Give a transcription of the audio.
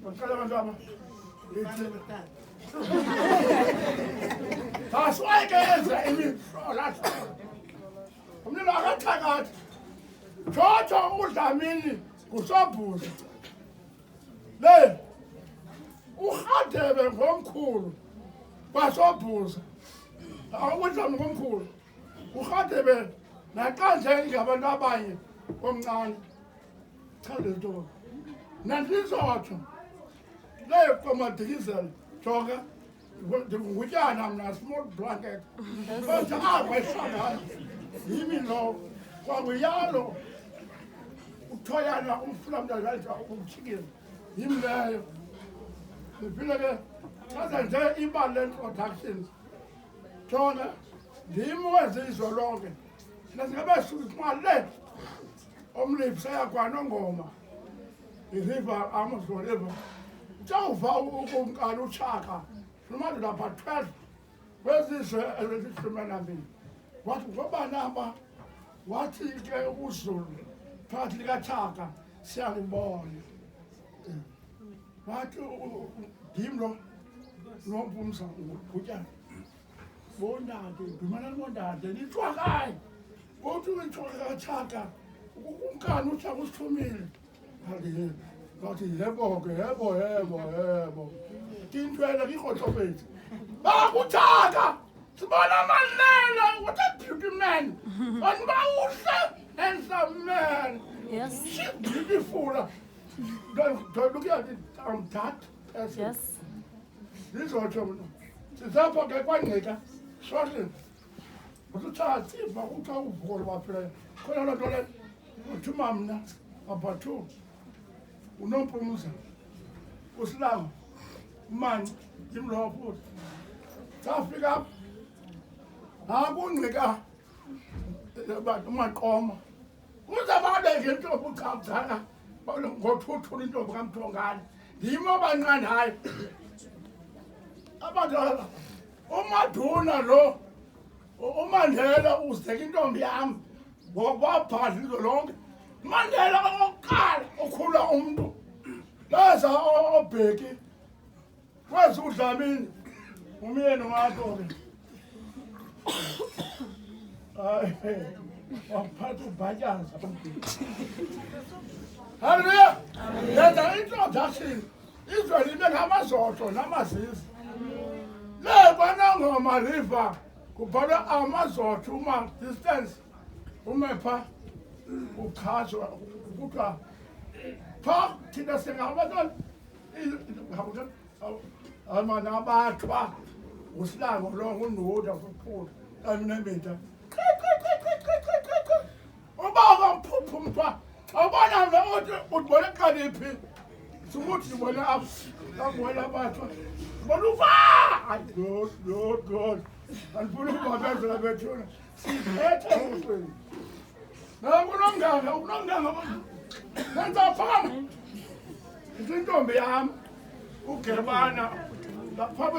Baqala abantwana. Asiwayekeza imihlola. Umlilo akathakathi. Jojo uDlamini kusobhuza. Le uHadebe ngomkhulu kwasobhuza. Awukuthi ngomkhulu. uHadebe naqanje ngabantu abanye omncane. Cha lento. Nandizotho. Le komadikizela jonga ngutshana mna small blanket. Kodwa akweshaka. Yimi lo kwakuyalo. Uthoyana umfulamdala kanjalo umchikile. Yimi leyo. Niphile ke chaza nje ibalance productions. Jonga ndimwenze izolonke. Nasingabe simale. Omlipi sayakwana ngoma. Iriver Amazon River. Jawuva ukumkani uChaka. Nomanje lapha 12. Wezizwe ezifumana mina. Wathi ngoba namba wathi ke uZulu phakathi likaChaka siyalibona. Wathi ngimlo nompumsa ukutya. Bondade, ngimana bondade lithwakayi. Uthi uthwaka kaChaka umkani uChaka usithumile. Ngathi yebo. Tintwela ngikhothophethe. Bakuthaka. Sibona amanene, what a beauty man. And Bausa, handsome man. Yes. She's beautiful. Don't look at it. I'm that person. Yes. This is what you're Sizapho ke kwangeka. Shortly. Usuthatha iba uthi awuvula baphela. Khona loo nto le. Uthuma mna abathu. Unompumuza. Usilanga. Manje ngimlopho. Safika akungqika abantu maqoma. Uzababe nje into obukhamzana. Ngothuthula into kamthongane. Yimo abancane hayi. Abadala uMaduna lo uMandela uzeka intombi yami wabhadla izo lonke. Mandela oqala okhula umuntu. Laza obheki. Kwezi uDlamini umyeni wakho ke. Waphatha ubhatyaza. Haleluya. Yenza introduction. Izwe libe ngamazotho namazisi. Le kwanangoma river kubhala amazotho uma distance umepha ukhashwa kuthiwa pha thina singabantwana amana abathwa usilango lo nguNoda kuphula aminemita ubaba mphuphumthwa awubona nje ubona qaliphi sukuthi ubona abona abathwa bona ufa good andifuna ukubabezela bethuna siphethe umfweni unomnganga nenza fama intombi yami uGerbana lapha